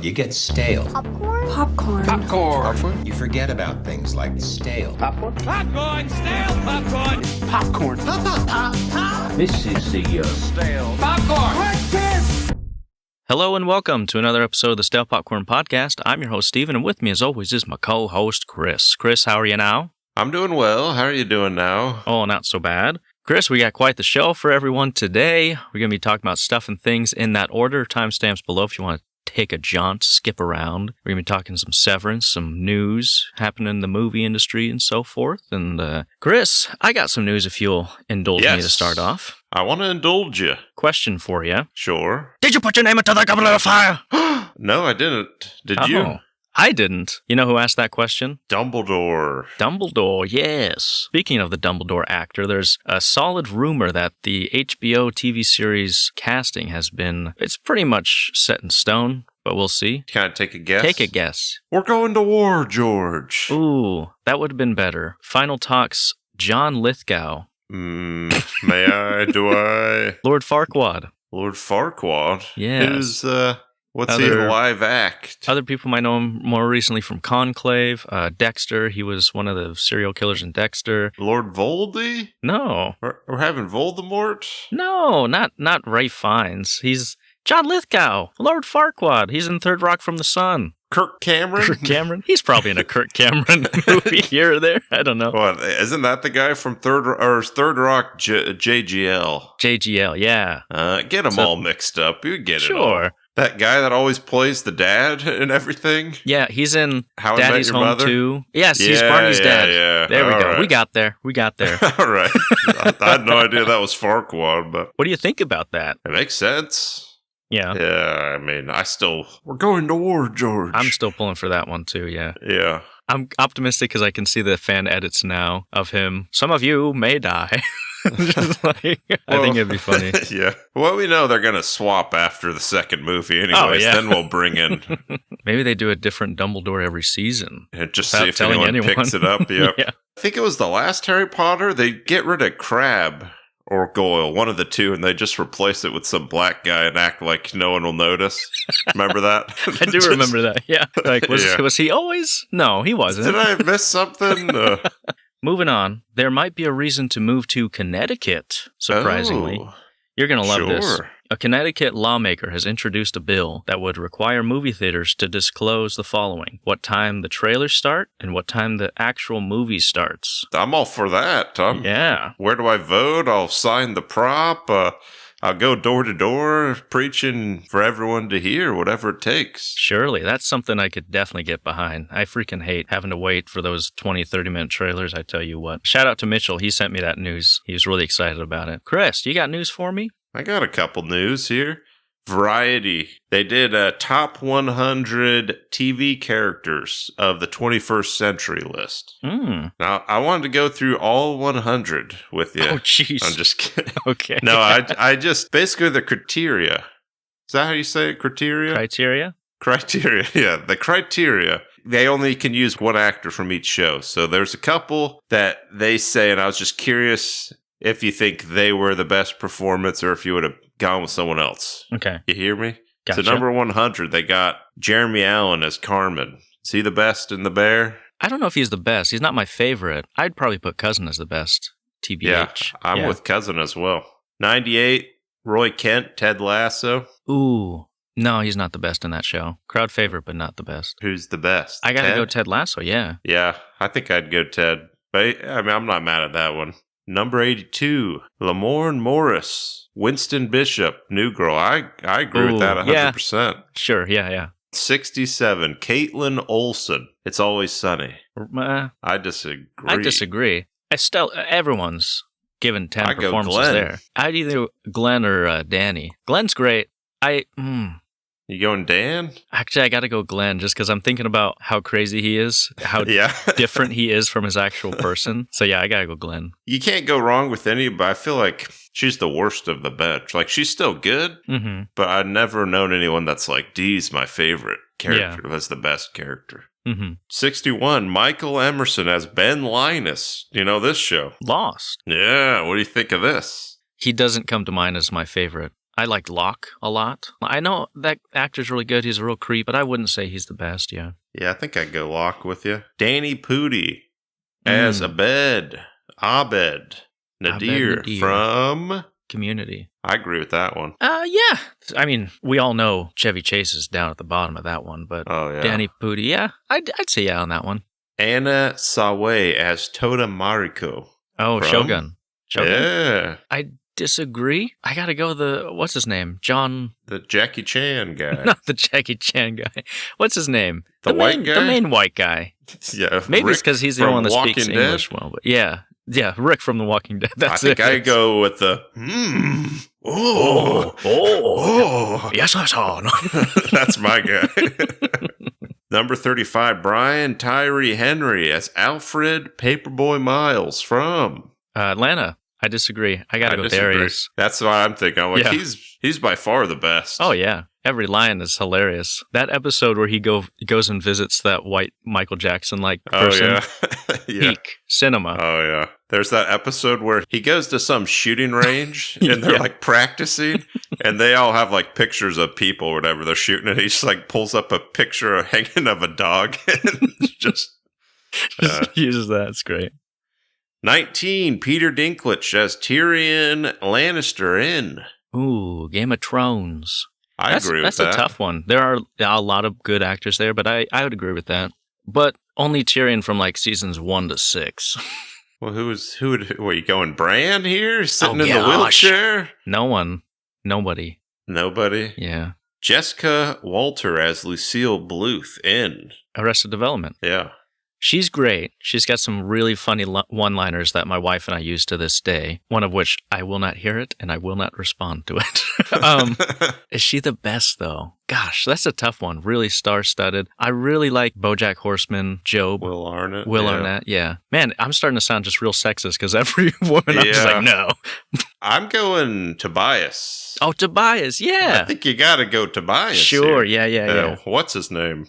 You get stale. Popcorn? Popcorn. Popcorn. Popcorn? You forget about things like stale. Popcorn. Popcorn. Stale popcorn. Popcorn. Pop, pop, pop, pop. This is the Stale popcorn. Breakfast. Hello and welcome to another episode of the Stale Popcorn Podcast. I'm your host, Steven, and with me, as always, is my co-host, Chris. Chris, how are you now? I'm doing well. How are you doing now? Oh, not so bad. Chris, we got quite the show for everyone today. We're going to be talking about stuff and things in that order. Timestamps below if you want to take a jaunt, skip around. We're going to be talking some Severance, some news happening in the movie industry and so forth. And Chris, I got some news if you'll indulge me to start off. I want to indulge you. Question for you. Sure. Did you put your name into the goblet of fire? No, I didn't. Did you? I didn't. You know who asked that question? Dumbledore. Dumbledore, yes. Speaking of the Dumbledore actor, there's a solid rumor that the HBO TV series casting has been, it's pretty much set in stone, but we'll see. Can I take a guess? Take a guess. We're going to war, George. Ooh, that would have been better. Final talks, John Lithgow. May I? Do I? Lord Farquaad. Lord Farquaad? Yes. Who's, what's he, a live act? Other people might know him more recently from Conclave, Dexter. He was one of the serial killers in Dexter. Lord Voldy? No. We're having Voldemort? No, not Ralph Fiennes. He's John Lithgow, Lord Farquaad. He's in Third Rock from the Sun. Kirk Cameron? Kirk Cameron? He's probably in a Kirk Cameron movie here or there. I don't know. What, isn't that the guy from Third Rock JGL? JGL, yeah. Get them all mixed up. You get it all. Sure. That guy that always plays the dad and everything? Yeah, he's in How I Met Daddy's Your Home Mother? too. Yes, he's Barney's dad. Yeah. There we All go. right. We got there. All right. I had no idea that was Farquaad, but What do you think about that? it makes sense. Yeah. Yeah, I mean, we're going to war, George. I'm still pulling for that one too, yeah. Yeah. I'm optimistic because I can see the fan edits now of him. Some of you may die. Just like, I think it'd be funny. Yeah. Well, we know they're going to swap after the second movie anyways. yeah. Then we'll bring in Maybe they do a different Dumbledore every season. and just Without see if telling anyone picks it up. Yep. Yeah. I think it was the last Harry Potter. They get rid of Crabbe or Goyle, one of the two, and they just replace it with some black guy and act like no one will notice. Remember that? I do remember that. Yeah. Like, was he always? No, he wasn't. Did I miss something? Moving on, there might be a reason to move to Connecticut, surprisingly. Oh, You're going to love this. sure. A Connecticut lawmaker has introduced a bill that would require movie theaters to disclose the following: what time the trailers start and what time the actual movie starts. I'm all for that. Yeah. Where do I vote? I'll sign the prop. I'll go door to door preaching for everyone to hear, whatever it takes. Surely, that's something I could definitely get behind. I freaking hate having to wait for those 20, 30-minute trailers, I tell you what. Shout out to Mitchell. He sent me that news. He was really excited about it. Chris, you got news for me? I got a couple news here. Variety. They did a top 100 TV characters of the 21st century list. Now, I wanted to go through all 100 with you. Oh, jeez. I'm just kidding. Okay. No, I just, basically the criteria. Is that how you say it? Criteria? Criteria? Criteria, yeah. The criteria, they only can use one actor from each show. So there's a couple that they say, and I was just curious if you think they were the best performance or if you would have gone with someone else. Okay. You hear me? Gotcha. So number 100, they got Jeremy Allen as Carmen. Is he the best in The Bear? I don't know if he's the best. He's not my favorite. I'd probably put Cousin as the best. TBH. Yeah, I'm with Cousin as well. 98, Roy Kent, Ted Lasso. Ooh. No, he's not the best in that show. Crowd favorite, but not the best. Who's the best? I gotta Ted? go Ted Lasso, yeah. Yeah, I think I'd go Ted. But I mean, I'm not mad at that one. Number 82, Lamorne Morris, Winston Bishop, New Girl. I agree with that 100%. Yeah. Sure, yeah. 67, Caitlin Olsen, It's Always Sunny. I disagree. Everyone's given 10 I go performances Glenn. there. I'd either Glenn or Danny. Glenn's great. You going Dan? Actually, I gotta go Glenn just because I'm thinking about how crazy he is, how Yeah. different he is from his actual person. So yeah, I gotta go Glenn. You can't go wrong with any, but I feel like she's the worst of the bunch. Like, she's still good, but I've never known anyone that's like, Dee's my favorite character. That's the best character. 61, Michael Emerson as Ben Linus. You know this show? Lost. Yeah, what do you think of this? He doesn't come to mind as my favorite. I like Locke a lot. I know that actor's really good. He's a real creep, but I wouldn't say he's the best, yeah. Yeah, I think I'd go Locke with you. Danny Pudi as Abed Nadir from Community. I agree with that one. Yeah. I mean, we all know Chevy Chase is down at the bottom of that one, but Danny Pudi, yeah, I'd say yeah on that one. Anna Sawai as Tota Mariko. Oh, Shogun. Yeah. I disagree. I gotta go what's his name? John. The Jackie Chan guy. Not the Jackie Chan guy. What's his name? The white guy? The main white guy. Yeah. Maybe Rick it's because he's the only one that speaks Walking English Dead? well. But yeah, Rick from The Walking Dead. That's I think I go with the Yes, I saw. That's my guy. Number 35, Brian Tyree Henry as Alfred Paperboy Miles from Atlanta. I disagree. I gotta go Darius. That's what I'm thinking. I'm like, he's by far the best. Oh yeah. Every line is hilarious. That episode where he goes and visits that white Michael Jackson-like person. Oh, yeah. Peak cinema. Oh, yeah. There's that episode where he goes to some shooting range and they're like practicing and they all have like pictures of people or whatever they're shooting and he just like pulls up a picture hanging of a dog and just uses that. It's great. 19, Peter Dinklage as Tyrion Lannister in Game of Thrones. I agree with that. That's a tough one. There are a lot of good actors there, but I would agree with that. But only Tyrion from like seasons 1 to 6. Well, were you going Bran here? Sitting in the wheelchair? No one. Nobody. Nobody? Yeah. Jessica Walter as Lucille Bluth in Arrested Development. Yeah. She's great. She's got some really funny one-liners that my wife and I use to this day, one of which I will not hear it and I will not respond to it. Is she the best, though? Gosh, that's a tough one. Really star-studded. I really like BoJack Horseman, Job. Will Arnett. Arnett, yeah. Man, I'm starting to sound just real sexist because every woman, I'm just like, no. I'm going Tobias. Oh, Tobias, yeah. I think you got to go Tobias. Sure, here. yeah. What's his name?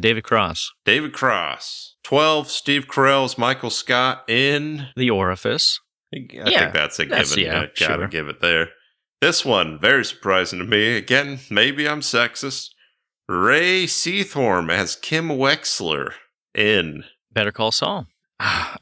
David Cross. David Cross. 12, Steve Carell's Michael Scott in The Orifice. I think that's a given. Yeah, gotta give it there. This one, very surprising to me. Again, maybe I'm sexist. Ray Seathorne as Kim Wexler in Better Call Saul.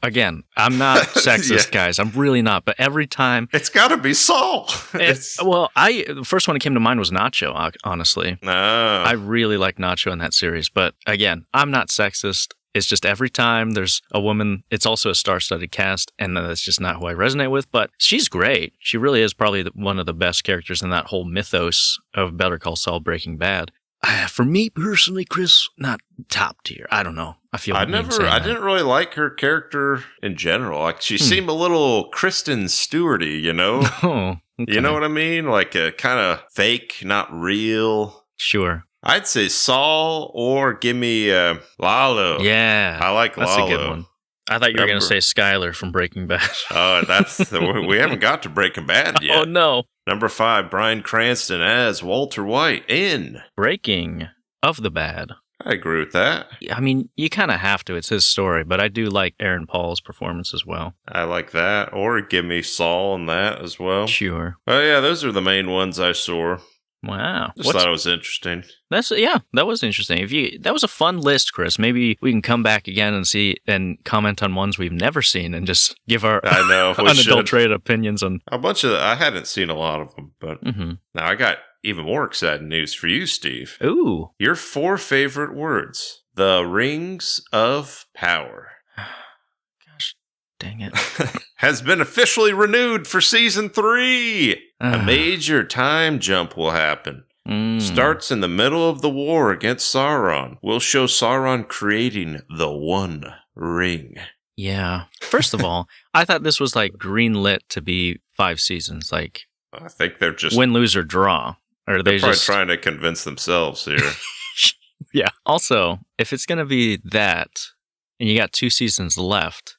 Again, I'm not sexist, guys. I'm really not. But every time... It's got to be Saul. The first one that came to mind was Nacho, honestly. No. I really like Nacho in that series. But again, I'm not sexist. It's just every time there's a woman, it's also a star-studded cast, and that's just not who I resonate with. But she's great. She really is probably one of the best characters in that whole mythos of Better Call Saul Breaking Bad. For me personally, Chris, not top tier. I don't know. I didn't really like her character in general. Like she seemed a little Kristen Stewart-y, you know? Oh, okay. You know what I mean? Like a kind of fake, not real. Sure. I'd say Saul or give me Lalo. Yeah. I like Lalo. That's a good one. I thought you were going to say Skyler from Breaking Bad. We haven't got to Breaking Bad yet. Oh, no. Number 5, Bryan Cranston as Walter White in Breaking of the Bad. I agree with that. I mean, you kind of have to. It's his story, but I do like Aaron Paul's performance as well. I like that. Or give me Saul in that as well. Sure. Oh, yeah, those are the main ones I saw. Wow. Just thought it was interesting. That was interesting. That was a fun list, Chris. Maybe we can come back again and see and comment on ones we've never seen and just give our unadulterated opinions on I hadn't seen a lot of them, but now I got even more exciting news for you, Steve. Ooh. Your 4 favorite words. The Rings of Power. Gosh, dang it. Has been officially renewed for season 3. A major time jump will happen. Starts in the middle of the war against Sauron. We'll show Sauron creating the One Ring. Yeah. First of all, I thought this was like greenlit to be 5 seasons. Like, I think they're just win, lose, or draw. Or they're probably trying to convince themselves here. Yeah. Also, if it's going to be that, and you got 2 seasons left,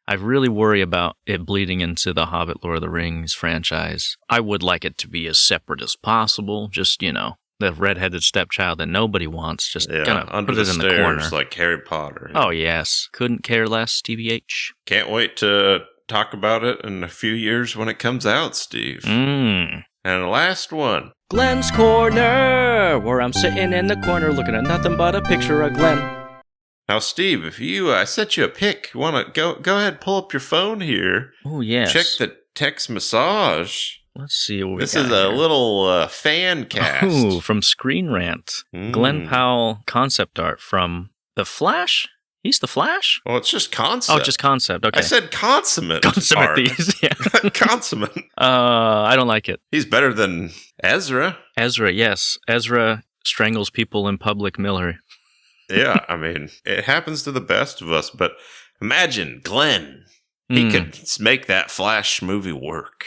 I really worry about it bleeding into the Hobbit Lord of the Rings franchise. I would like it to be as separate as possible. Just, the redheaded stepchild that nobody wants. Just kind of put it in the corner. Like Harry Potter. Oh, yes. Couldn't care less, TBH. Can't wait to talk about it in a few years when it comes out, Steve. And the last one. Glenn's Corner, where I'm sitting in the corner looking at nothing but a picture of Glenn. Now, Steve, if I sent you a pic, you want to go ahead, pull up your phone here. Oh, yes. Check the text massage. Let's see what we got. This is a little fan cast. Oh, from Screen Rant. Glenn Powell concept art from The Flash? He's The Flash? Well, it's just concept. Oh, just concept. Okay. I said consummate. Consummate these, yeah. Consummate. I don't like it. He's better than Ezra. Ezra, yes. Ezra strangles people in public Miller. Yeah, I mean, it happens to the best of us, but imagine Glenn. He could make that Flash movie work.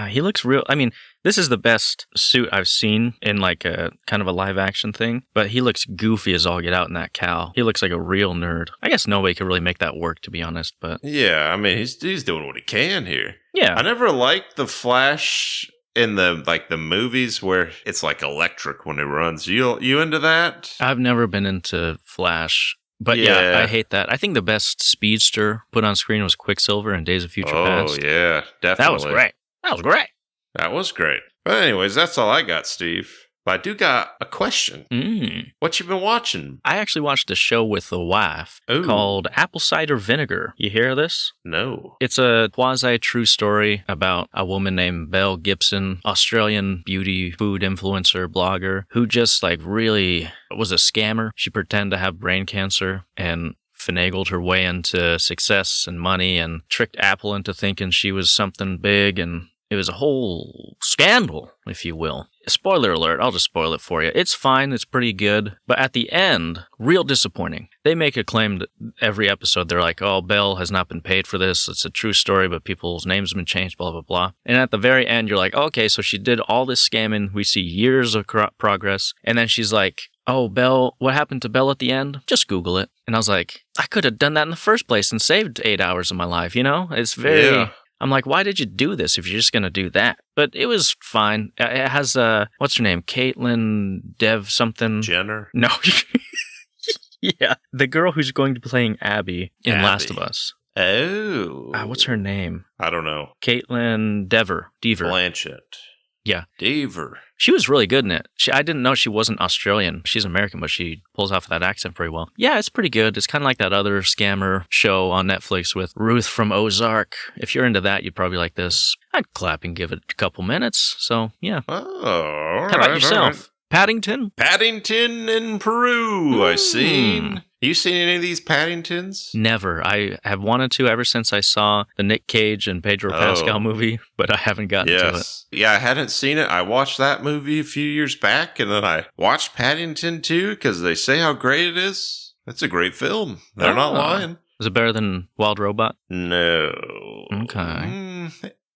He looks real. I mean, this is the best suit I've seen in like a kind of a live action thing, but he looks goofy as all get out in that cowl. He looks like a real nerd. I guess nobody could really make that work, to be honest, but... Yeah, I mean, he's doing what he can here. Yeah. I never liked the Flash in the movies where it's like electric when it runs. You into that? I've never been into Flash. But yeah, I hate that. I think the best speedster put on screen was Quicksilver in Days of Future Past. Oh, yeah, definitely. That was great. That was great. But anyways, that's all I got, Steve. But I do got a question. What you been watching? I actually watched a show with the wife called Apple Cider Vinegar. You hear this? No. It's a quasi-true story about a woman named Belle Gibson, Australian beauty food influencer blogger, who just like really was a scammer. She pretended to have brain cancer and finagled her way into success and money and tricked Apple into thinking she was something big, and it was a whole scandal, if you will. Spoiler alert, I'll just spoil it for you. It's fine, it's pretty good, but at the end, real disappointing. They make a claim that every episode, they're like, oh, Belle has not been paid for this, it's a true story, but people's names have been changed, blah, blah, blah. And at the very end, you're like, okay, so she did all this scamming, we see years of progress, and then she's like, oh, Belle, what happened to Belle at the end? Just Google it. And I was like, I could have done that in the first place and saved 8 hours of my life, you know? It's very... Yeah. I'm like, why did you do this if you're just going to do that? But it was fine. It has, what's her name? Caitlyn Dev something? Jenner? No. Yeah. The girl who's going to be playing Abby in Last of Us. Oh. What's her name? I don't know. Caitlyn Dever. Blanchett. Yeah. Dever. She was really good in it. I didn't know she wasn't Australian. She's American, but she pulls off that accent very well. Yeah, it's pretty good. It's kind of like that other scammer show on Netflix with Ruth from Ozark. If you're into that, you'd probably like this. I'd clap and give it a couple minutes. So, yeah. Oh, all right. How about yourself? Right. Paddington? Paddington in Peru, I seen. You seen any of these Paddingtons? Never. I have wanted to ever since I saw the Nick Cage and Pedro Pascal movie, but I haven't gotten to it. Yeah, I hadn't seen it. I watched that movie a few years back, and then I watched Paddington too, because they say how great it is. It's a great film. They're not lying. Is it better than Wild Robot? No. Okay.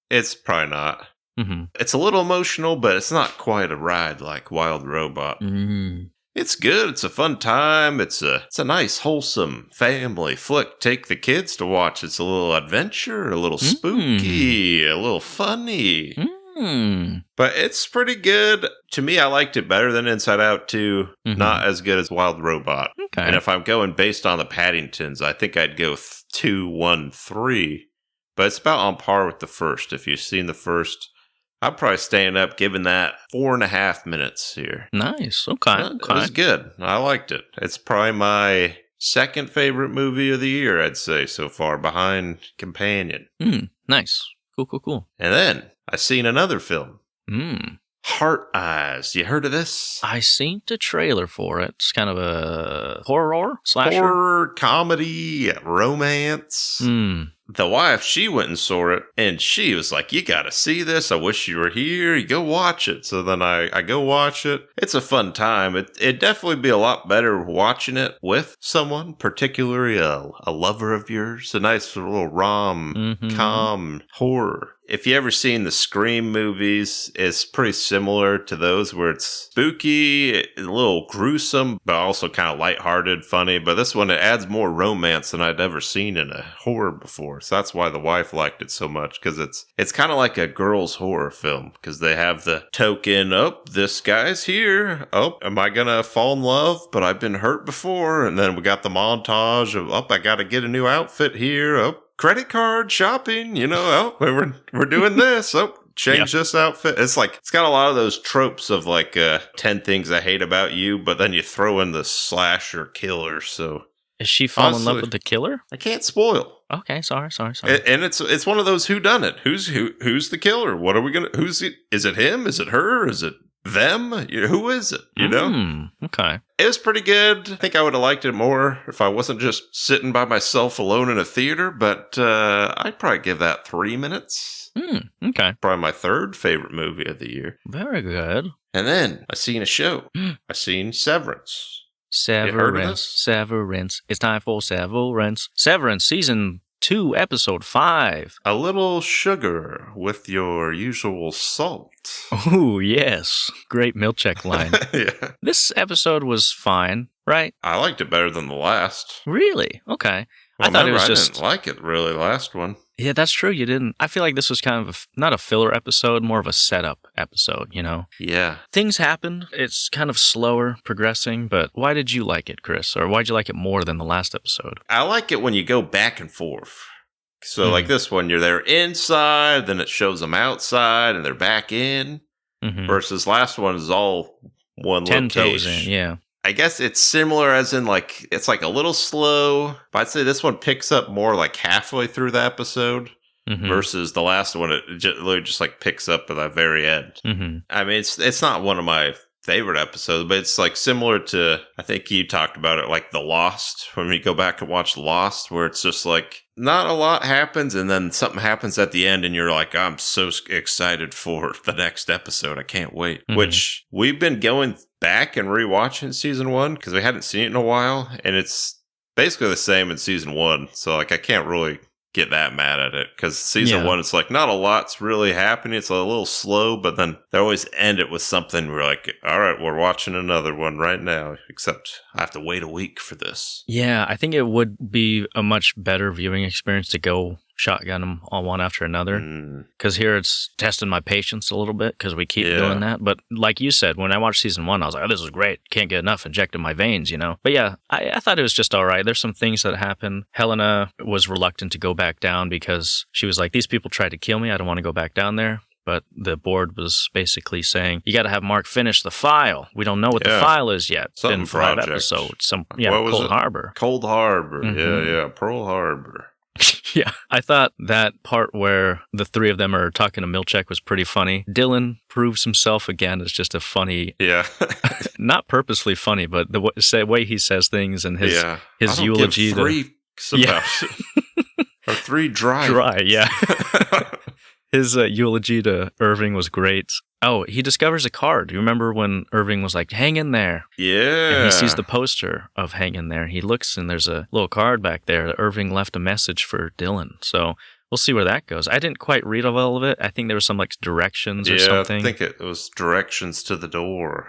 It's probably not. Mm-hmm. It's a little emotional, but it's not quite a ride like Wild Robot. Mm-hmm. It's good. It's a fun time. It's a nice, wholesome family flick. Take the kids to watch. It's a little adventure, a little spooky, a little funny. But it's pretty good. To me, I liked it better than Inside Out 2. Not as good as Wild Robot. Okay. And if I'm going based on the Paddingtons, I think I'd go 2, 1, 3. But it's about on par with the first. If you've seen the first, I'm probably staying up giving that 4.5 minutes here. Nice. Okay. It was good. I liked it. It's probably my second favorite movie of the year, I'd say, so far, behind Companion. Nice. Cool. And then I seen another film. Heart Eyes. You heard of this? I seen the trailer for it. It's kind of a horror slasher. Horror, comedy, romance. The wife, she went and saw it, and she was like, you gotta see this. I wish you were here. You go watch it. So then I go watch it. It's a fun time. It'd definitely be a lot better watching it with someone, particularly a lover of yours. A nice little rom-com horror. If you ever seen the Scream movies, it's pretty similar to those where it's spooky, a little gruesome, but also kind of lighthearted, funny. But this one, it adds more romance than I'd ever seen in a horror before. So that's why the wife liked it so much, because it's kind of like a girl's horror film, because they have the token, this guy's here. Am I going to fall in love? But I've been hurt before. And then we got the montage of, I got to get a new outfit here. Credit card shopping, we're doing this. change this outfit. It's like, it's got a lot of those tropes of like 10 things I hate about you, but then you throw in the slasher killer. So is she falling in love with the killer? I can't spoil. Okay, sorry. And it's one of those whodunit. Who's the killer? What are we gonna? Is it him? Is it her? Is it them? Who is it? You know? Okay. It was pretty good. I think I would have liked it more if I wasn't just sitting by myself alone in a theater, but I'd probably give that 3 minutes. Okay. Probably my third favorite movie of the year. Very good. And then I seen a show. I seen Severance. Severance. It's time for Severance. Severance, season 2, episode 5. A little sugar with your usual salt. Oh, yes. Great Milchek line. Yeah. This episode was fine, right? I liked it better than the last. Really? Okay. Well, I thought it was I didn't like it really last one. Yeah, that's true. You didn't. I feel like this was kind of not a filler episode, more of a setup episode, you know? Yeah. Things happen. It's kind of slower progressing, but why did you like it, Chris? Or why'd you like it more than the last episode? I like it when you go back and forth. So like this one, you're there inside, then it shows them outside, and they're back in. Versus last one is all one 10 location. toes in, yeah. I guess it's similar as in like, it's like a little slow, but I'd say this one picks up more like halfway through the episode versus the last one. It literally just like picks up at the very end. I mean, it's not one of my favorite episodes, but it's like similar to, I think you talked about it, like The Lost, when we go back and watch Lost, where it's just like not a lot happens and then something happens at the end and you're like, I'm so excited for the next episode. I can't wait. Which we've been going back and rewatching season 1 because we hadn't seen it in a while, and it's basically the same in season 1. So like I can't really get that mad at it because season 1, it's like not a lot's really happening. It's a little slow, but then they always end it with something. We're like, all right, we're watching another one right now, except I have to wait a week for this. Yeah, I think it would be a much better viewing experience to go shotgun them all one after another. Because here it's testing my patience a little bit because we keep doing that. But like you said, when I watched season 1, I was like, oh, this is great. Can't get enough injected in my veins, you know? But yeah, I thought it was just all right. There's some things that happen. Helena was reluctant to go back down because she was like, these people tried to kill me. I don't want to go back down there. But the board was basically saying, you got to have Mark finish the file. We don't know what the file is yet. Something in 5 episodes. Cold Harbor. Cold Harbor. Yeah. Pearl Harbor. Yeah, I thought that part where the 3 of them are talking to Milchek was pretty funny. Dylan proves himself again as just a funny, not purposely funny, but the way he says things and his eulogy. Give 3 or 3 dry. Yeah. His eulogy to Irving was great. Oh, he discovers a card. You remember when Irving was like, hang in there? Yeah. And he sees the poster of hang in there. He looks and there's a little card back there that Irving left a message for Dylan. So we'll see where that goes. I didn't quite read all of it. I think there was some like directions or something. I think it was directions to the door.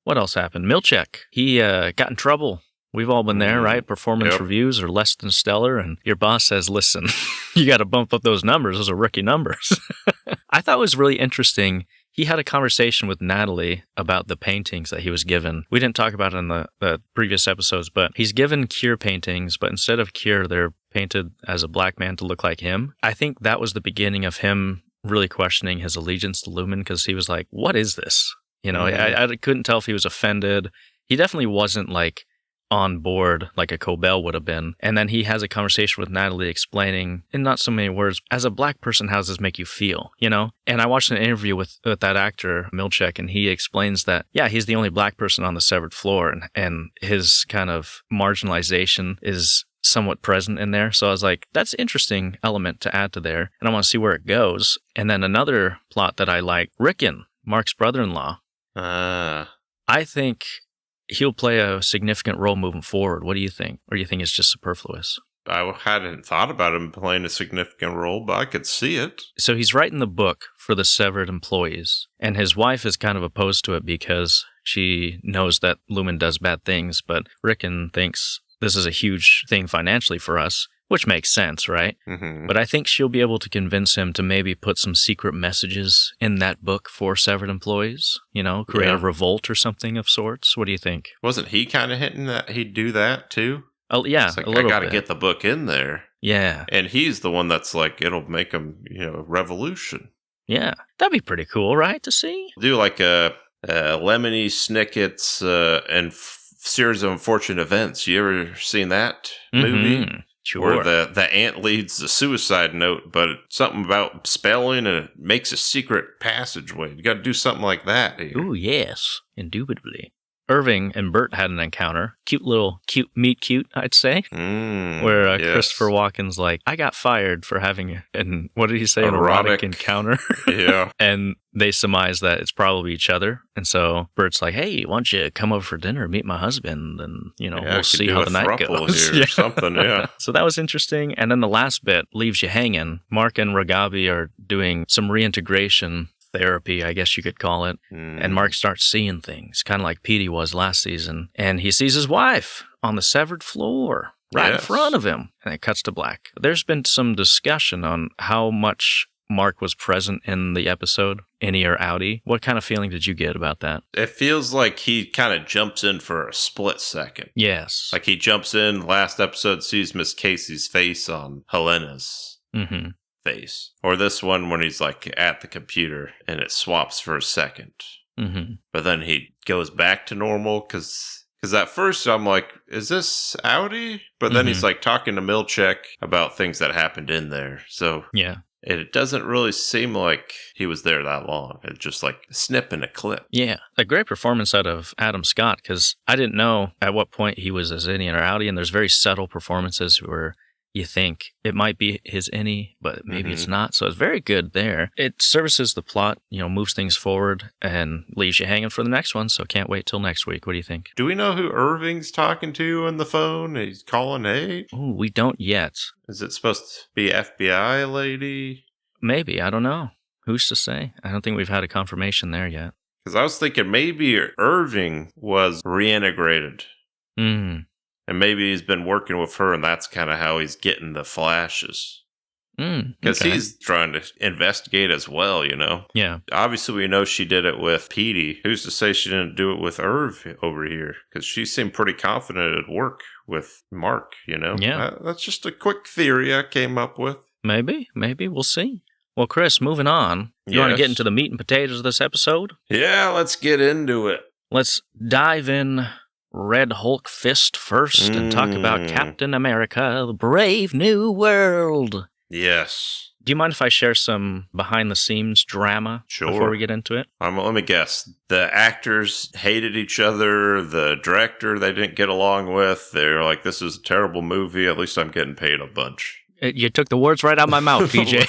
What else happened? Milchek, he got in trouble. We've all been there, right? Performance reviews are less than stellar, and your boss says, listen, you got to bump up those numbers. Those are rookie numbers. I thought it was really interesting. He had a conversation with Natalie about the paintings that he was given. We didn't talk about it in the previous episodes, but he's given Kier paintings, but instead of Kier, they're painted as a black man to look like him. I think that was the beginning of him really questioning his allegiance to Lumen, because he was like, what is this? You know, I couldn't tell if he was offended. He definitely wasn't like on board like a Cobell would have been. And then he has a conversation with Natalie explaining, in not so many words, as a black person, how does this make you feel, you know? And I watched an interview with that actor, Milchek, and he explains that, yeah, he's the only black person on the severed floor, and his kind of marginalization is somewhat present in there. So I was like, that's an interesting element to add to there, and I want to see where it goes. And then another plot that I like, Rickon, Mark's brother-in-law. I think he'll play a significant role moving forward. What do you think? Or do you think it's just superfluous? I hadn't thought about him playing a significant role, but I could see it. So he's writing the book for the severed employees, and his wife is kind of opposed to it because she knows that Lumen does bad things, but Rickon thinks this is a huge thing financially for us, which makes sense, right? But I think she'll be able to convince him to maybe put some secret messages in that book for severed employees, you know, create a revolt or something of sorts. What do you think? Wasn't he kind of hinting that he'd do that too? Oh, yeah, it's like, a little I got to bit. get the book in there. Yeah. And he's the one that's like, it'll make him, you know, a revolution. Yeah, that'd be pretty cool, right, to see? Do like a Lemony Snicket's and series of unfortunate events. You ever seen that movie? Sure. Where the ant leads the suicide note, but something about spelling and it makes a secret passageway. You got to do something like that here. Ooh, yes, indubitably. Irving and Bert had an encounter. Cute, meet cute, I'd say. Where yes. Christopher Walken's like, I got fired for having an erotic encounter. Yeah. And they surmise that it's probably each other. And so Bert's like, hey, why don't you come over for dinner and meet my husband? And, we'll see how the night goes. Or something, yeah. So that was interesting. And then the last bit leaves you hanging. Mark and Ragabi are doing some reintegration therapy, I guess you could call it. And Mark starts seeing things, kind of like Petey was last season. And he sees his wife on the severed floor right in front of him. And it cuts to black. There's been some discussion on how much Mark was present in the episode, innie or outie. What kind of feeling did you get about that? It feels like he kind of jumps in for a split second. Yes. Like he jumps in, last episode sees Miss Casey's face on Helena's face. Or this one when he's like at the computer and it swaps for a second. But then he goes back to normal because at first I'm like, is this outie? But then he's like talking to Milchek about things that happened in there. So yeah. It doesn't really seem like he was there that long. It's just like a snip in a clip. Yeah. A great performance out of Adam Scott, because I didn't know at what point he was as innie or outie, and there's very subtle performances where you think it might be his innie, but maybe it's not. So it's very good there. It services the plot, moves things forward and leaves you hanging for the next one. So can't wait till next week. What do you think? Do we know who Irving's talking to on the phone? He's calling, hey? Ooh, we don't yet. Is it supposed to be FBI lady? Maybe. I don't know. Who's to say? I don't think we've had a confirmation there yet. Because I was thinking maybe Irving was reintegrated. And maybe he's been working with her, and that's kind of how he's getting the flashes. Because he's trying to investigate as well, Yeah. Obviously, we know she did it with Petey. Who's to say she didn't do it with Irv over here? Because she seemed pretty confident it'd work with Mark, Yeah. That's just a quick theory I came up with. Maybe. We'll see. Well, Chris, moving on. You want to get into the meat and potatoes of this episode? Yeah, let's get into it. Let's dive in Red Hulk fist first and talk about Captain America, the Brave New World. Yes. Do you mind if I share some behind-the-scenes drama before we get into it? Let me guess. The actors hated each other. The director they didn't get along with. They're like, this is a terrible movie. At least I'm getting paid a bunch. You took the words right out of my mouth, PJ.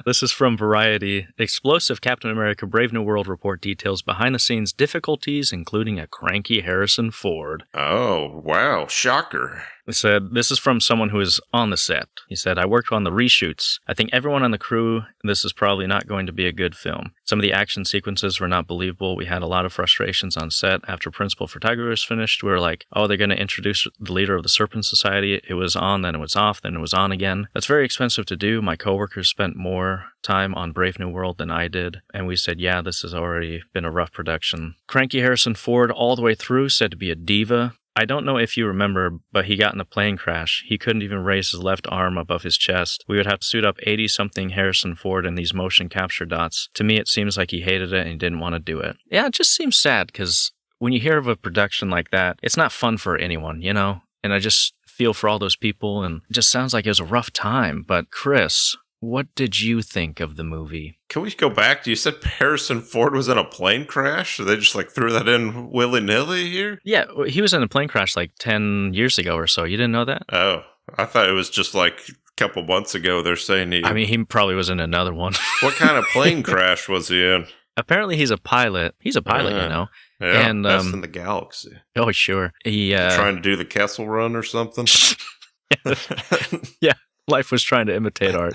This is from Variety. Explosive Captain America Brave New World report details behind-the-scenes difficulties, including a cranky Harrison Ford. Oh, wow. Shocker. He said, this is from someone who is on the set. He said, I worked on the reshoots. I think everyone on the crew, this is probably not going to be a good film. Some of the action sequences were not believable. We had a lot of frustrations on set. After Principal Photographer finished, we were like, oh, they're going to introduce the leader of the Serpent Society. It was on, then it was off, then it was on again. That's very expensive to do. My coworkers spent more time on Brave New World than I did. And we said, yeah, this has already been a rough production. Cranky Harrison Ford all the way through, said to be a diva. I don't know if you remember, but he got in a plane crash. He couldn't even raise his left arm above his chest. We would have to suit up 80-something Harrison Ford in these motion capture dots. To me, it seems like he hated it and he didn't want to do it. Yeah, it just seems sad because when you hear of a production like that, it's not fun for anyone, And I just feel for all those people, and it just sounds like it was a rough time. But Chris, what did you think of the movie? Can we go back? You said Harrison Ford was in a plane crash? So they just threw that in willy-nilly here? Yeah, he was in a plane crash 10 years ago or so. You didn't know that? Oh, I thought it was just a couple months ago they're saying he... I mean, he probably was in another one. What kind of plane crash was he in? Apparently he's a pilot. He's a pilot, Yeah, and, best in the galaxy. Oh, sure. He trying to do the Kessel Run or something? Yeah. Life was trying to imitate art.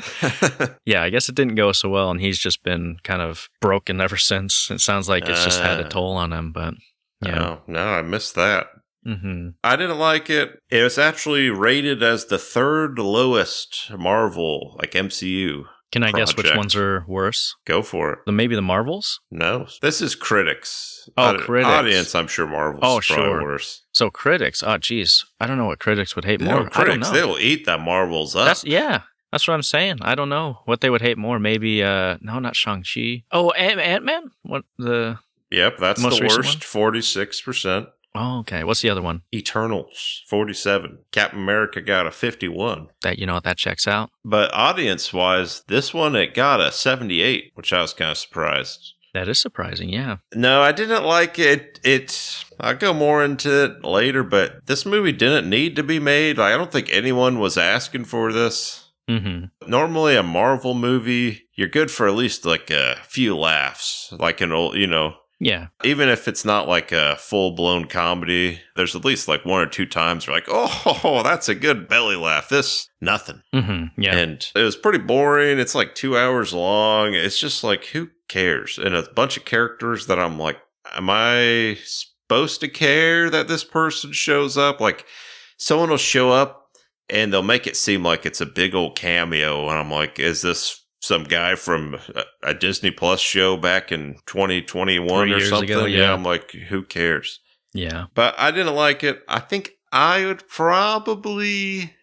Yeah, I guess it didn't go so well, and he's just been kind of broken ever since. It sounds like it's just had a toll on him, but yeah. Oh, no, I missed that. I didn't like it. It was actually rated as the third lowest Marvel, MCU. Can I guess which ones are worse? Go for it. Maybe the Marvels? No. This is critics. Oh, critics. Audience, I'm sure Marvel's probably worse. So critics. Oh, geez. I don't know what critics would hate more. Critics, they'll eat that Marvels up. Yeah. That's what I'm saying. I don't know what they would hate more. Maybe, no, not Shang-Chi. Oh, Ant-Man? What, the... Yep, that's most the recent worst, 46%. Oh, okay. What's the other one? Eternals, 47. Captain America got a 51. That checks out. But audience-wise, this one, it got a 78, which I was kind of surprised. That is surprising, yeah. No, I didn't like it. I'll go more into it later, but this movie didn't need to be made. I don't think anyone was asking for this. Mm-hmm. Normally, a Marvel movie, you're good for at least like a few laughs, like an old, Yeah. Even if it's not like a full-blown comedy, there's at least like one or two times you're like, oh, that's a good belly laugh. This, nothing. Mm-hmm. Yeah. And it was pretty boring. It's like 2 hours long. It's just like, who cares? And a bunch of characters that I'm like, am I supposed to care that this person shows up? Like, someone will show up and they'll make it seem like it's a big old cameo. And I'm like, is this some guy from a Disney Plus show back in 2021 or something? Ago, yeah. I'm like, who cares? Yeah. But I didn't like it. I think I would probably...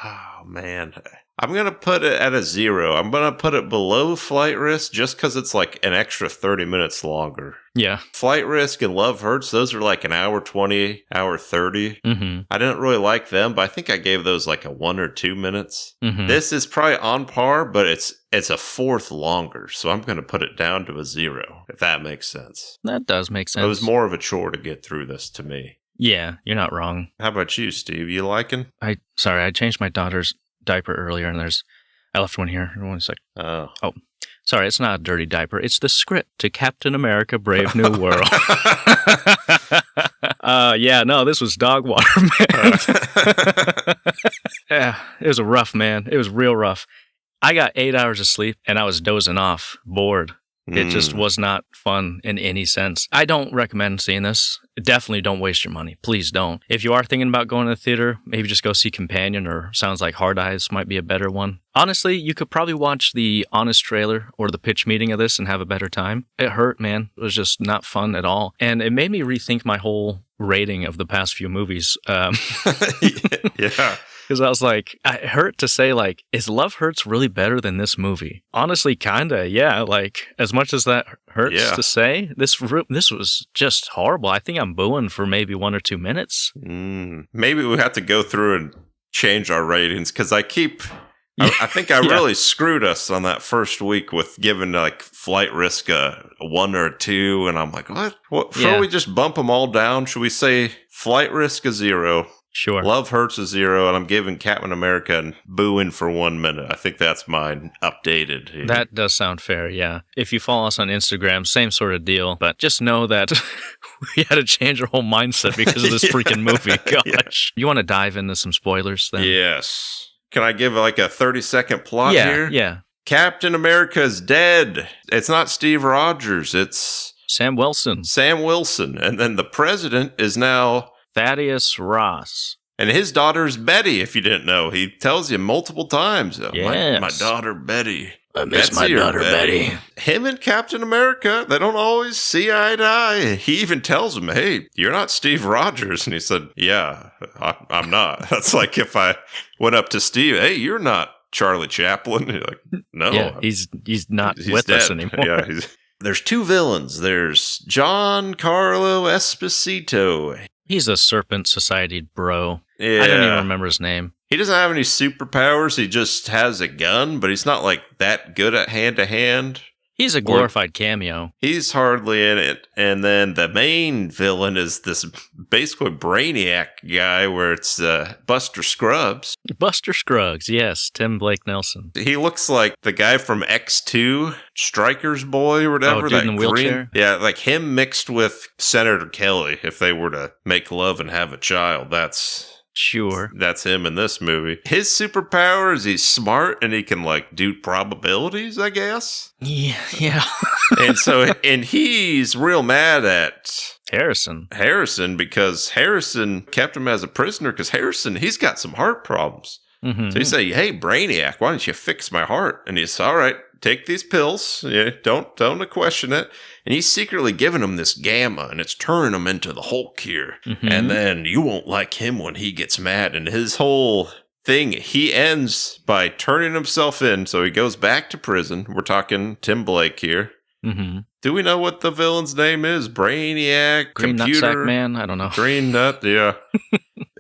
Oh, man. I'm going to put it at a 0. I'm going to put it below Flight Risk just because it's like an extra 30 minutes longer. Yeah. Flight Risk and Love Hurts, those are like an hour 20, hour 30. Mm-hmm. I didn't really like them, but I think I gave those like a 1 or 2 minutes. Mm-hmm. This is probably on par, but it's a fourth longer. So I'm going to put it down to a 0, if that makes sense. That does make sense. It was more of a chore to get through this to me. Yeah, you're not wrong. How about you, Steve? You liking? I changed my daughter's diaper earlier, and I left one here. One sec. Oh, sorry, it's not a dirty diaper. It's the script to Captain America: Brave New World. Yeah, no, this was dog water, man. Yeah, it was a rough, man. It was real rough. I got 8 hours of sleep, and I was dozing off, bored. It just was not fun in any sense. I don't recommend seeing this. Definitely don't waste your money. Please don't. If you are thinking about going to the theater, maybe just go see Companion, or Sounds Like Hard Eyes might be a better one. Honestly, you could probably watch the honest trailer or the pitch meeting of this and have a better time. It hurt, man. It was just not fun at all. And it made me rethink my whole rating of the past few movies. yeah. Because I was like, it hurt to say, like, is Love Hurts really better than this movie? Honestly, kinda, yeah. Like, as much as that hurts to say, this was just horrible. I think I'm booing for maybe 1 or 2 minutes. Maybe we have to go through and change our ratings, because I think I really screwed us on that first week with giving like Flight Risk a 1 or a 2, and I'm like, what? Should we just bump them all down? Should we say Flight Risk a 0? Sure. Love Hurts a 0, and I'm giving Captain America and booing for 1 minute. I think that's mine updated here. That does sound fair, yeah. If you follow us on Instagram, same sort of deal. But just know that we had to change our whole mindset because of this freaking movie. Gosh. You want to dive into some spoilers then? Yes. Can I give like a 30-second plot here? Yeah. Captain America's dead. It's not Steve Rogers. It's Sam Wilson. And then the president is now Thaddeus Ross. And his daughter's Betty, if you didn't know. He tells you multiple times. Yes. My daughter Betty. I miss my daughter Betty. Him and Captain America, they don't always see eye to eye. He even tells him, hey, you're not Steve Rogers. And he said, yeah, I'm not. That's like if I went up to Steve, hey, you're not Charlie Chaplin. You're like, no. Yeah, he's not with dead. us anymore. Yeah, there's 2 villains. There's Giancarlo Esposito. He's a Serpent Society bro. Yeah. I don't even remember his name. He doesn't have any superpowers. He just has a gun, but he's not like that good at hand-to-hand. He's a glorified cameo. He's hardly in it. And then the main villain is this basically Brainiac guy where it's Buster Scruggs. Buster Scruggs, yes. Tim Blake Nelson. He looks like the guy from X2, Striker's Boy or whatever. Oh, dude in the wheelchair? Yeah, like him mixed with Senator Kelly. If they were to make love and have a child, that's him in this movie. His superpower is he's smart and he can like do probabilities, I guess. Yeah. and he's real mad at Harrison because Harrison kept him as a prisoner because Harrison, he's got some heart problems. Mm-hmm. So he say, hey, Brainiac, why don't you fix my heart? And he's all right, take these pills. Yeah, don't question it. And he's secretly giving him this gamma, and it's turning him into the Hulk here. Mm-hmm. And then you won't like him when he gets mad. And his whole thing, he ends by turning himself in, so he goes back to prison. We're talking Tim Blake here. Mm-hmm. Do we know what the villain's name is? Brainiac, Green computer, Nutsack Man? I don't know. Green Nut, yeah.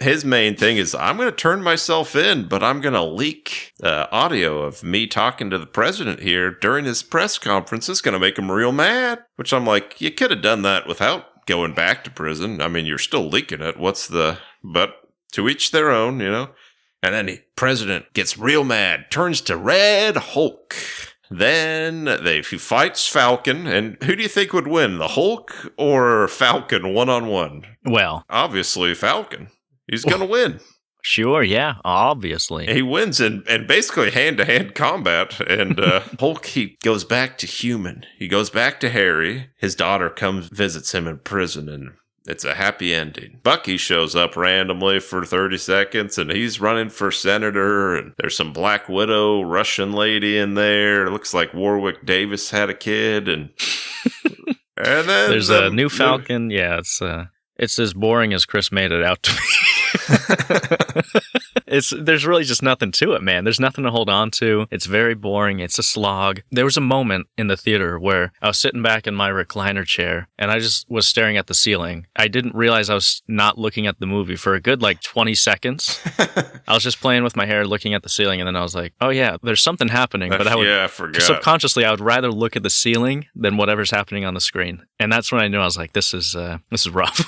His main thing is, I'm going to turn myself in, but I'm going to leak audio of me talking to the president here during his press conference. It's going to make him real mad. Which I'm like, you could have done that without going back to prison. I mean, you're still leaking it. But to each their own, you know? And then the president gets real mad, turns to Red Hulk. Then he fights Falcon, and who do you think would win, the Hulk or Falcon one-on-one? Well, obviously Falcon. He's going to win. Sure, yeah, obviously. He wins in basically hand-to-hand combat, and Hulk, he goes back to human. He goes back to Harry. His daughter comes, visits him in prison, and it's a happy ending. Bucky shows up randomly for 30 seconds, and he's running for senator, and there's some Black Widow Russian lady in there. It looks like Warwick Davis had a kid, and then there's a new Falcon. Yeah, it's as boring as Chris made it out to be. There's really just nothing to it, man. There's nothing to hold on to. It's very boring. It's a slog. There was a moment in the theater where I was sitting back in my recliner chair and I just was staring at the ceiling. I didn't realize I was not looking at the movie for a good 20 seconds. I was just playing with my hair, looking at the ceiling, and then I was like, oh yeah, there's something happening. But I forgot. Subconsciously, I would rather look at the ceiling than whatever's happening on the screen. And that's when I knew I was like, this is rough.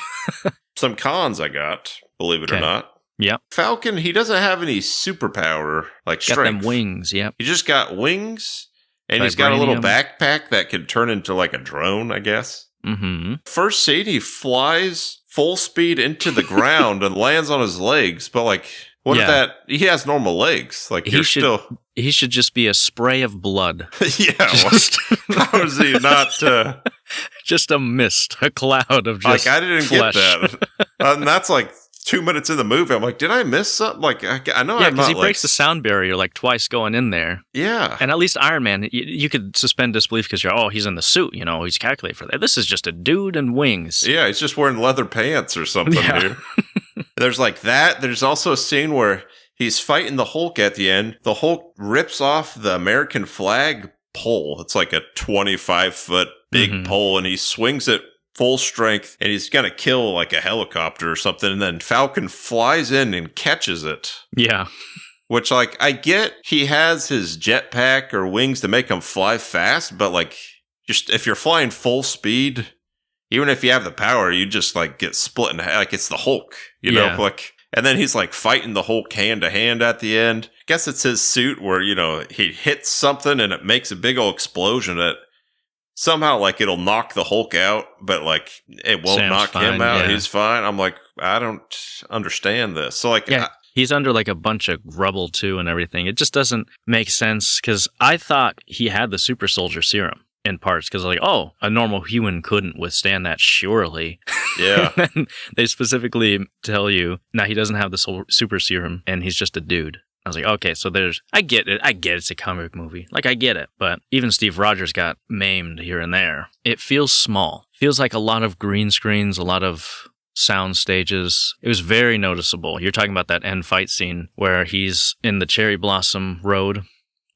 Some cons I got, believe it or not. Yep. Falcon, he doesn't have any superpower, like strength. Got them wings, yep. He just got wings, and he's got a little backpack that can turn into like a drone, I guess. Mm-hmm. First scene, he flies full speed into the ground and lands on his legs, but he has normal legs. He should just be a spray of blood. Yeah. How is he not... just a mist, a cloud of just I didn't flesh. Get that. And that's 2 minutes in the movie. I'm like, did I miss something? I know. Yeah, because he breaks the sound barrier twice going in there. Yeah. And at least Iron Man, you could suspend disbelief because he's in the suit. He's calculated for that. This is just a dude in wings. Yeah, he's just wearing leather pants or something here. There's that. There's also a scene where he's fighting the Hulk at the end. The Hulk rips off the American flag pole. It's like a 25-foot big pole, and he swings it full strength, and he's going to kill a helicopter or something, and then Falcon flies in and catches it. Yeah. Which, I get he has his jetpack or wings to make him fly fast, but, just if you're flying full speed, even if you have the power, you just, get split in half. It's the Hulk, you know? And then he's, fighting the Hulk hand-to-hand at the end. I guess it's his suit where, he hits something and it makes a big old explosion that somehow, it'll knock the Hulk out, but, it won't knock him out. Yeah. He's fine. I'm like, I don't understand this. So, he's under, a bunch of rubble, too, and everything. It just doesn't make sense, because I thought he had the super soldier serum in parts, because, a normal human couldn't withstand that, surely. Yeah. And then they specifically tell you, no, he doesn't have the super serum, and he's just a dude. I was like, okay, so I get it. I get it's a comic movie. I get it. But even Steve Rogers got maimed here and there. It feels small. Feels like a lot of green screens, a lot of sound stages. It was very noticeable. You're talking about that end fight scene where he's in the Cherry Blossom Road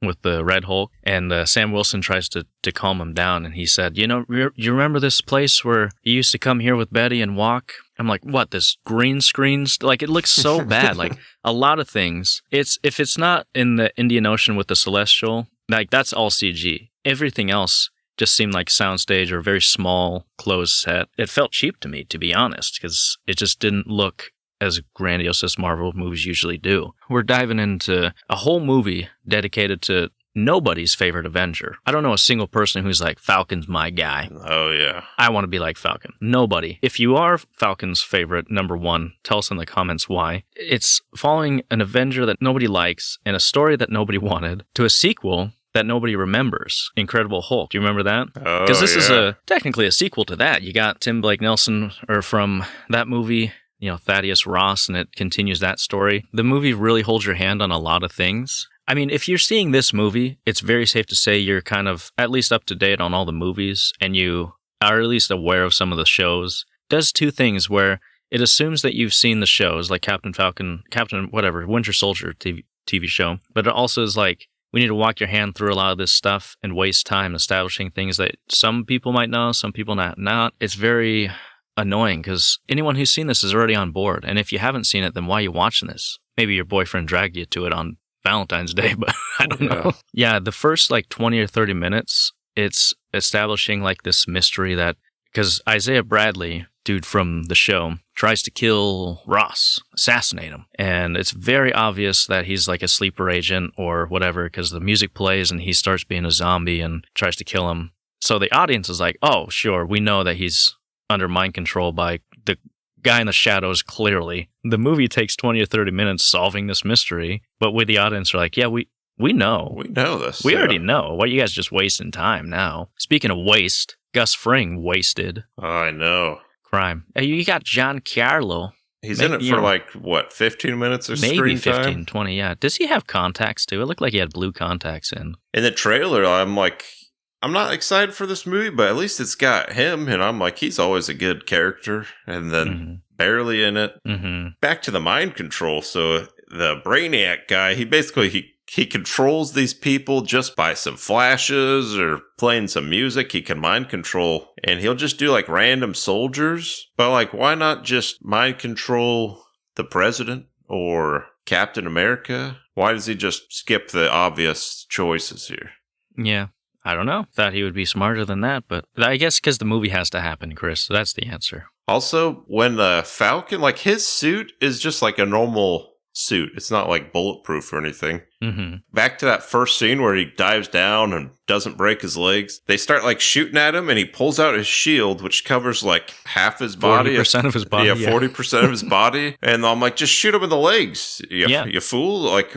with the Red Hulk, and Sam Wilson tries to calm him down, and he said, you remember this place where you used to come here with Betty and walk? I'm like, what, this green screens? It looks so bad. A lot of things. If it's not in the Indian Ocean with the Celestial, that's all CG. Everything else just seemed like soundstage or a very small, closed set. It felt cheap to me, to be honest, because it just didn't look as grandiose as Marvel movies usually do. We're diving into a whole movie dedicated to nobody's favorite Avenger. I don't know a single person who's like, Falcon's my guy. Oh, yeah. I want to be like Falcon. Nobody. If you are Falcon's favorite, number one, tell us in the comments why. It's following an Avenger that nobody likes and a story that nobody wanted to a sequel that nobody remembers. Incredible Hulk. Do you remember that? Oh, because this is technically a sequel to that. You got Tim Blake Nelson from that movie, Thaddeus Ross, and it continues that story. The movie really holds your hand on a lot of things. I mean, if you're seeing this movie, it's very safe to say you're kind of at least up to date on all the movies, and you are at least aware of some of the shows. It does two things where it assumes that you've seen the shows like Captain Falcon, Captain whatever, Winter Soldier TV show, but it also is like, we need to walk your hand through a lot of this stuff and waste time establishing things that some people might know, some people not. It's very annoying because anyone who's seen this is already on board. And if you haven't seen it, then why are you watching this? Maybe your boyfriend dragged you to it on Valentine's Day, but I don't know. Yeah, the first like 20 or 30 minutes, it's establishing like this mystery that, because Isaiah Bradley, dude from the show, tries to kill Ross, assassinate him. And it's very obvious that he's like a sleeper agent or whatever, because the music plays and he starts being a zombie and tries to kill him. So the audience is like, oh, sure, we know that he's under mind control by the guy in the shadows, clearly. The movie takes 20 or 30 minutes solving this mystery, but with the audience are like, yeah, we know. We know this. We already know. What, you guys just wasting time now? Speaking of waste, Gus Fring wasted. Oh, I know. Crime. Hey, you got Giancarlo. He's in it for like, what, 15 minutes of screen time? Maybe 15, 20, yeah. Does he have contacts too? It looked like he had blue contacts in. In the trailer, I'm like, I'm not excited for this movie, but at least it's got him, and I'm like, he's always a good character, and then barely in it. Back to the mind control. So the Brainiac guy, he controls these people just by some flashes or playing some music. He can mind control, and he'll just do like random soldiers. But like, why not just mind control the president or Captain America? Why does he just skip the obvious choices here? Yeah, I don't know. Thought he would be smarter than that, but I guess because the movie has to happen, Chris. So that's the answer. Also, when the Falcon, like his suit is just like a normal suit. It's not like bulletproof or anything. Back to that first scene where he dives down and doesn't break his legs. They start like shooting at him, and he pulls out his shield, which covers like half his body. 40% of his body. Yeah, 40% of his body. And I'm like, just shoot him in the legs. You fool. Like,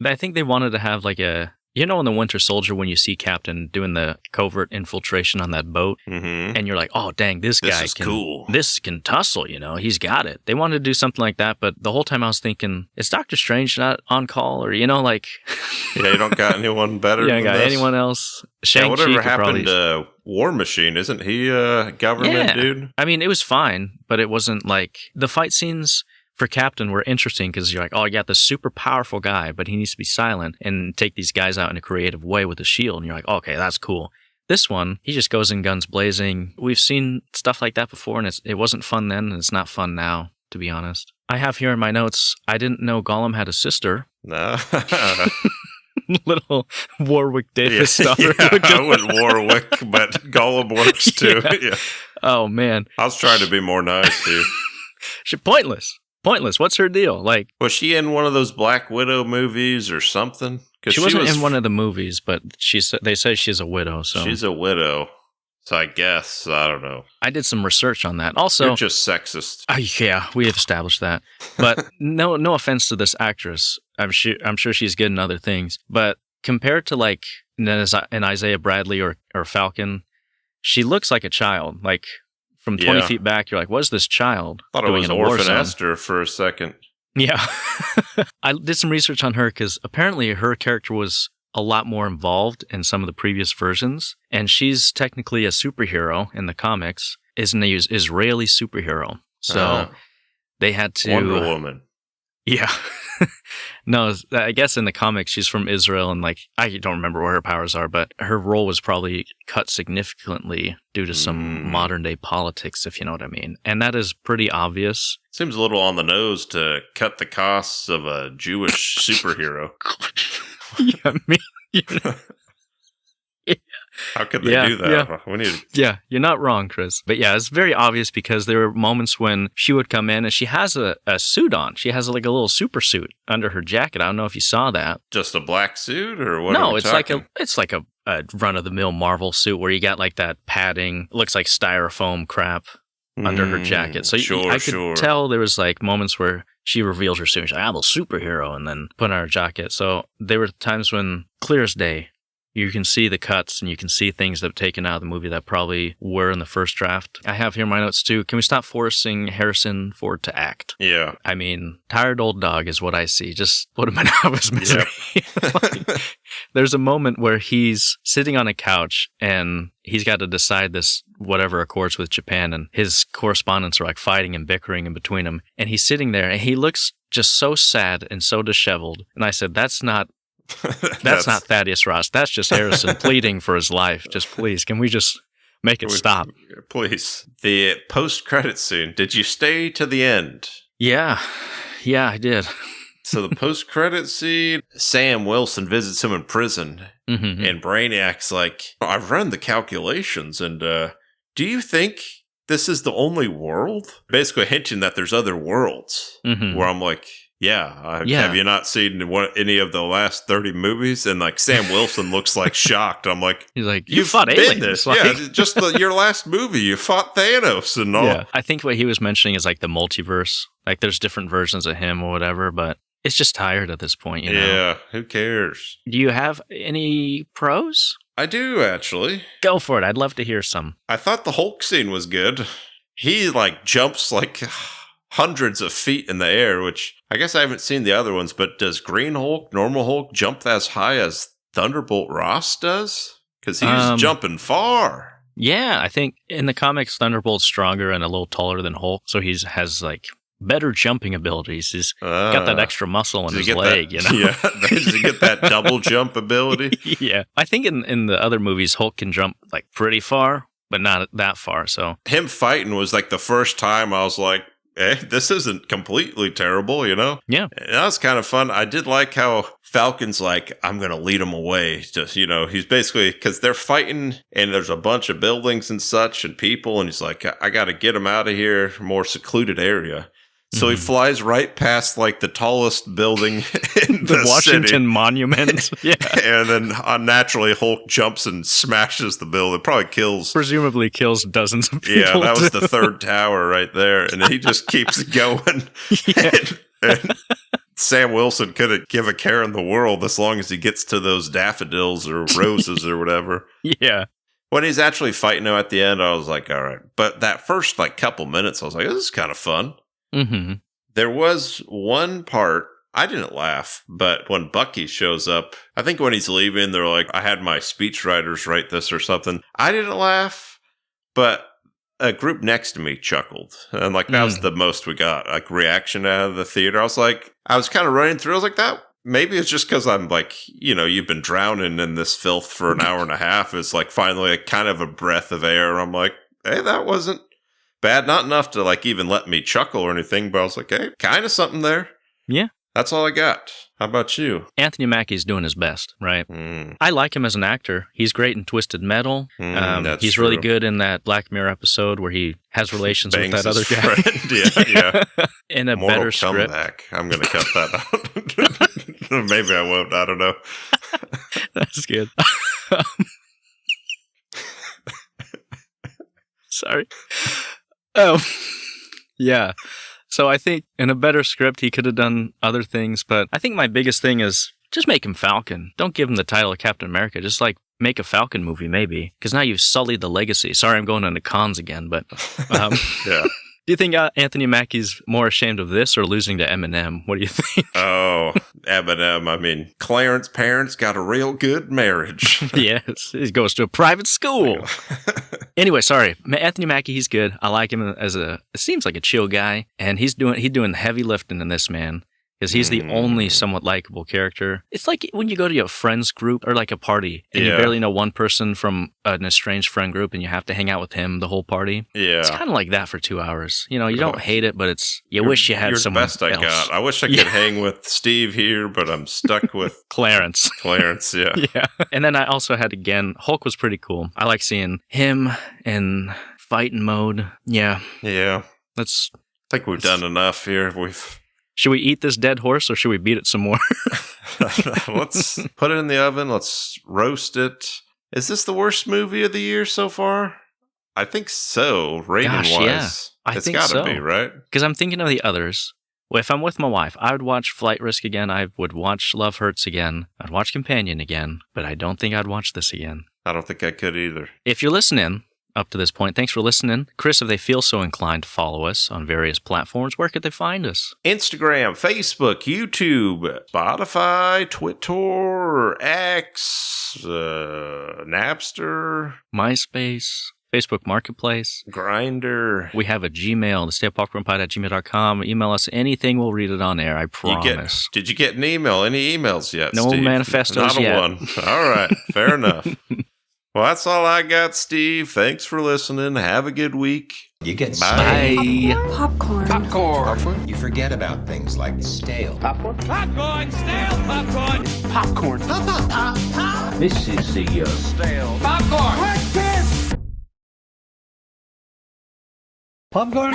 I think they wanted to have like a, you know, in the Winter Soldier, when you see Captain doing the covert infiltration on that boat, and you're like, oh, dang, this guy is cool. This can tussle, you know, he's got it. They wanted to do something like that, but the whole time I was thinking, is Doctor Strange not on call? Or, you know, like... yeah, you don't got anyone better than got this? Anyone else? Shang-Chi whatever happened to War Machine? Isn't he a government dude? I mean, it was fine, but it wasn't like... The fight scenes... for Captain were interesting because you're like, oh, you got this super powerful guy, but he needs to be silent and take these guys out in a creative way with a shield. And you're like, oh, okay, that's cool. This one, he just goes in guns blazing. We've seen stuff like that before, and it wasn't fun then, and it's not fun now, to be honest. I have here in my notes, I didn't know Gollum had a sister. No. Little Warwick Davis stuff. Yeah, I went Warwick, but Gollum works too. Yeah. Oh, man. I was trying to be more nice, dude. Pointless. What's her deal? Like, was she in one of those Black Widow movies or something? She wasn't in one of the movies, but they say she's a widow. So she's a widow. So I guess I don't know. I did some research on that. Also, you're just sexist. Yeah, we have established that. But no offense to this actress. I'm sure she's good in other things. But compared to like an Isaiah Bradley or Falcon, she looks like a child. Like. From 20 feet back, you're like, what is this child doing? Thought it was Orphan Esther for a second. Yeah. I did some research on her because apparently her character was a lot more involved in some of the previous versions. And she's technically a superhero in the comics, is an Israeli superhero. So they had to... Wonder Woman. Yeah. No, I guess in the comics, she's from Israel, and like, I don't remember what her powers are, but her role was probably cut significantly due to some modern day politics, if you know what I mean. And that is pretty obvious. Seems a little on the nose to cut the costs of a Jewish superhero. Yeah, I mean, you know. How could they do that? Yeah, you're not wrong, Chris. But yeah, it's very obvious because there were moments when she would come in and she has a suit on. She has like a little super suit under her jacket. I don't know if you saw that. Just a black suit or what? No, it's like a run-of-the-mill Marvel suit where you got like that padding, looks like styrofoam crap under her jacket. So I could tell there was like moments where she reveals her suit. She's like, I'm a superhero, and then put on her jacket. So there were times when, clear as day, you can see the cuts and you can see things that have taken out of the movie that probably were in the first draft. I have here my notes too. Can we stop forcing Harrison Ford to act? Yeah. I mean, tired old dog is what I see. Just put him out of his misery. Yep. There's a moment where he's sitting on a couch and he's got to decide this whatever accords with Japan, and his correspondents are like fighting and bickering in between them. And he's sitting there and he looks just so sad and so disheveled. And I said, that's not Thaddeus Ross. That's just Harrison pleading for his life. Just please, can we just make it stop? Please. The post-credit scene. Did you stay to the end? Yeah, I did. So the post-credit scene, Sam Wilson visits him in prison, and Brainiac's like, I've run the calculations, and do you think this is the only world? Basically hinting that there's other worlds, where I'm like, yeah. Have you not seen any of the last 30 movies? And like Sam Wilson looks like shocked. I'm like, he's like, you fought aliens. Like, yeah, just your last movie, you fought Thanos and all. Yeah, I think what he was mentioning is like the multiverse. Like there's different versions of him or whatever, but it's just tired at this point, you know? Yeah, who cares? Do you have any pros? I do, actually. Go for it. I'd love to hear some. I thought the Hulk scene was good. He like jumps like hundreds of feet in the air, which I guess I haven't seen the other ones, but does Green Hulk, normal Hulk jump as high as Thunderbolt Ross does? Because he's jumping far. Yeah, I think in the comics, Thunderbolt's stronger and a little taller than Hulk, so he has like better jumping abilities. He's got that extra muscle in his leg, you know? Yeah, does he get that double jump ability? Yeah. I think in the other movies, Hulk can jump like pretty far, but not that far, so. Him fighting was like the first time I was like, hey, this isn't completely terrible, you know? Yeah. And that was kind of fun. I did like how Falcon's like, I'm going to lead him away. Just, you know, he's basically, because they're fighting and there's a bunch of buildings and such and people. And he's like, I got to get him out of here, more secluded area. So he flies right past like the tallest building in the Washington city. Monument. Yeah. And then unnaturally Hulk jumps and smashes the building. Probably kills. Presumably kills dozens of people. Yeah, that was the third tower right there. And he just keeps going. Yeah. And Sam Wilson couldn't give a care in the world as long as he gets to those daffodils or roses or whatever. Yeah. When he's actually fighting him at the end, I was like, all right. But that first like couple minutes, I was like, this is kind of fun. There was one part, I didn't laugh, but when Bucky shows up, I think when he's leaving, they're like, I had my speechwriters write this or something. I didn't laugh, but a group next to me chuckled. And like, that was the most we got, like reaction out of the theater. I was kind of running through. I was like, that maybe it's just because I'm like, you know, you've been drowning in this filth for an hour and a half. It's like finally a kind of a breath of air. I'm like, hey, that wasn't bad, not enough to like even let me chuckle or anything, but I was like, hey, kind of something there. Yeah. That's all I got. How about you? Anthony Mackie's doing his best, right? I like him as an actor. He's great in Twisted Metal. He's true. really good in that Black Mirror episode where he has relations with that other guy. Yeah. In a Mortal better script. Comeback. I'm going to cut that out. Maybe I won't. I don't know. That's good. Sorry. Oh, yeah. So I think in a better script, he could have done other things. But I think my biggest thing is just make him Falcon. Don't give him the title of Captain America. Just like make a Falcon movie, maybe. Because now you've sullied the legacy. Sorry, I'm going into cons again. But yeah. Do you think Anthony Mackie's more ashamed of this or losing to Eminem? What do you think? Oh, Eminem. I mean, Clarence' parents got a real good marriage. Yes. He goes to a private school. Anyway, sorry. Anthony Mackie, he's good. I like him as it seems like a chill guy. And he's doing heavy lifting in this, man. Because he's the only somewhat likable character. It's like when you go to a friend's group or like a party and you barely know one person from an estranged friend group and you have to hang out with him the whole party. Yeah. It's kind of like that for 2 hours. You know, you don't hate it, but you wish you had someone else. You're the best I got. I wish I could hang with Steve here, but I'm stuck with Clarence. Yeah. Yeah. And then I also had, again, Hulk was pretty cool. I like seeing him in fighting mode. Yeah. Yeah. I think we've done enough here. Should we eat this dead horse or should we beat it some more? Let's put it in the oven. Let's roast it. Is this the worst movie of the year so far? I think so, rating-wise. Yeah. I it's think gotta so. be, right? Because I'm thinking of the others. Well, if I'm with my wife, I would watch Flight Risk again. I would watch Love Hurts again. I'd watch Companion again, but I don't think I'd watch this again. I don't think I could either. If you're listening up to this point, thanks for listening. Chris, if they feel so inclined to follow us on various platforms, where could they find us? Instagram, Facebook, YouTube, Spotify, Twitter, X, Napster, MySpace, Facebook Marketplace, Grindr. We have a Gmail, thestaypopcornpod@gmail.com. Email us anything, we'll read it on air, I promise. Did you get an email? Any emails yet, No Steve? manifestos Not yet. a one. All right, fair enough. Well, that's all I got, Steve. Thanks for listening. Have a good week. You get Bye. stale. Popcorn. Popcorn. You forget about things like stale. Popcorn, stale popcorn. Popcorn. Pop, pop, pop, pop. This is the Stale popcorn. Breakfast. Popcorn.